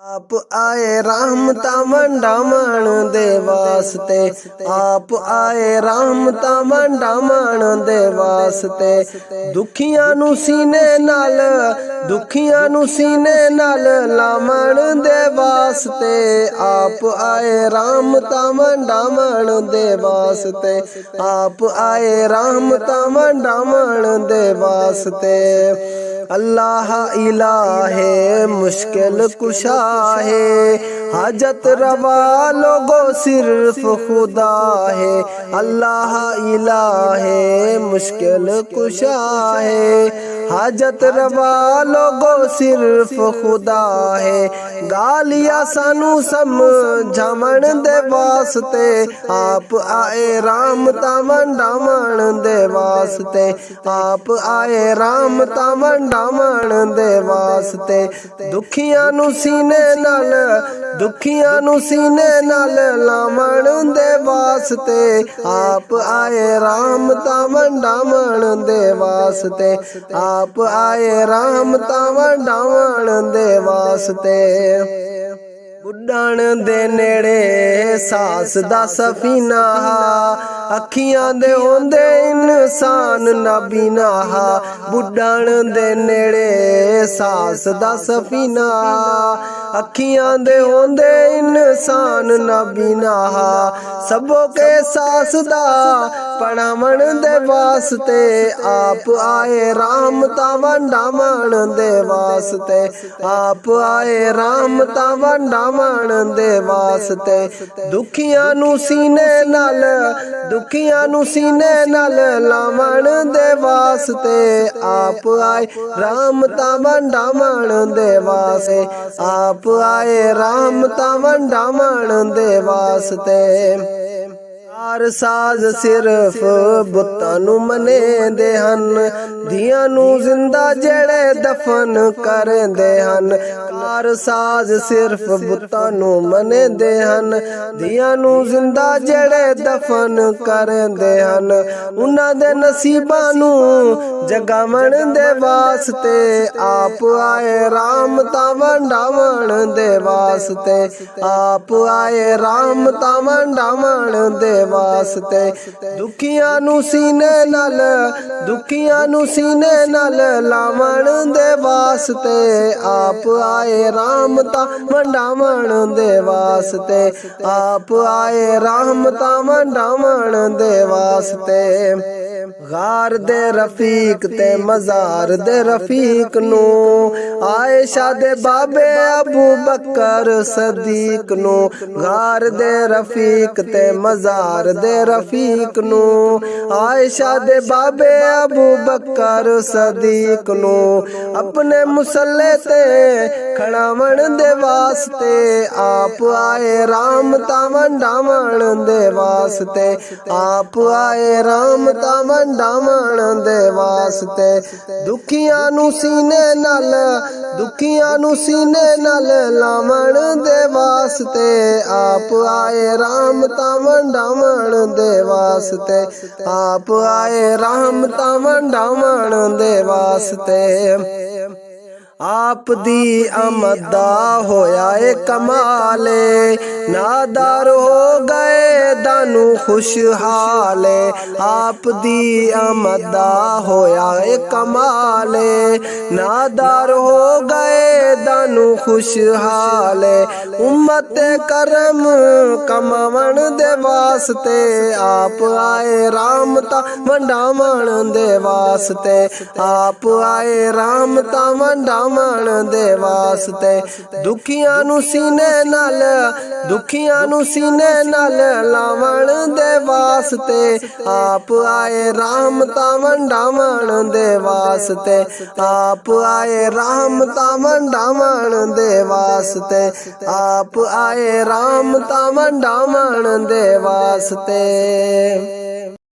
आप आए रहमता मंडामण दे वास्ते, आप आए रहमता मंडामण दे वास्ते। दुखियां नू सीने नाल, दुखियां नू सीने नाल लावण दे वास्ते। आप आए रहमता मंडामण दे वास्ते, आप आए रहमता मंडामण दे वास्ते। अल्लाह इलाहे मुश्किल कुशा है, हाजत रवा लोगो सिर्फ खुदा है। अल्लाह इलाहे मुश्किल कुशा है, हाजत रवा लोगो सिर्फ खुदा है। गालिया सानू समझावण दे वास्ते, आप आए रहमता मंडावण दे वास्ते, आप आए रहमता मंडावण दे वास्ते। दुखियां नू सीने नाल, दुखियां नू सीने नाल लावण दे वास्ते। आप आए रहमता मंडावण दे वास्ते, आप आए रहमता मंडावण दे वास्ते। बुढ़ण दे नेड़े सास दा सफीना, अखियां दे होंदे इंसान नबीना। बुढ़ण दे नेड़े सास दा सफीना, अखियां दे होंदे इंसान नबीना। सबो के सास दा पढ़ावण दे वास्ते, आप आए रहमता मंडावण दे वास्ते, आप आए रहमता मंडावण दे वास्ते। दुखियां नू सीने नाल, दुखियां नू सीने नाल लावण दे वास्ते। आप आए रहमता मंडावण दे वास्ते, आप आए रहमता मंडावण दे वास्ते। कार साज सिर्फ बुत्तां नू मने दे हन, धियां नू जिंदा जेड़े दफन करेंदे हन। कार साज सिर्फ बुत्तां नू मने दे हन, धियां नू जिंदा जेड़े दफन करेंदे हन। उन्हां दे नसीबां नू जगावण दे वास्ते, आप आए रहमता मंडावण दे वास्ते, आप आए रहमता मंडावण दे वास्ते। दुखियां नू सीने नाल, दुखियां नू सीने नाल लावण दे वास्ते। आप आए रहमता मंडावण दे वास्ते, आप आए रहमता मंडावण दे वास्ते। गार दे रफीक ते मजार दे रफीक नू, आयशा दे बाबे अबू बकर सदीक नू। गार दे रफीक ते मजार दे रफीक नू, आयशा दे बाबे अबू बकर सदीक नू। अपने मुसल्ले ते खड़ावण दे वास्ते, आप आए रहमता मंडावण दे वास्ते, आप आए रहमता मंडावण दे वास्ते। दुखियां नू सीने नाल, दुखियां नू सीने नाल लावण दे वास्ते। आप आए रहमता मंडावण दे वास्ते, आप आए रहमता मंडावण दे वास्ते। आप दी आमद दा होया ए कमाले, नादार हो गए दानू खुशहाले। आप दी आमद दा होया ए कमाले, नादार हो गए दानू खुशहाले। उम्मत करम कमावण दे वास्ते, आप आए रहमता मंडावण दे वास्ते, आप आए रहमता मंडावण दे वास्ते। दुखियां नू सीने नाल, दुखियां नू सीने नाल लावण दे वास्ते। आप आए रहमता मंडावण दे वास्ते, आप आए रहमता मंडावण दे वास्ते, आप आए रहमता मंडावण दे वास्ते।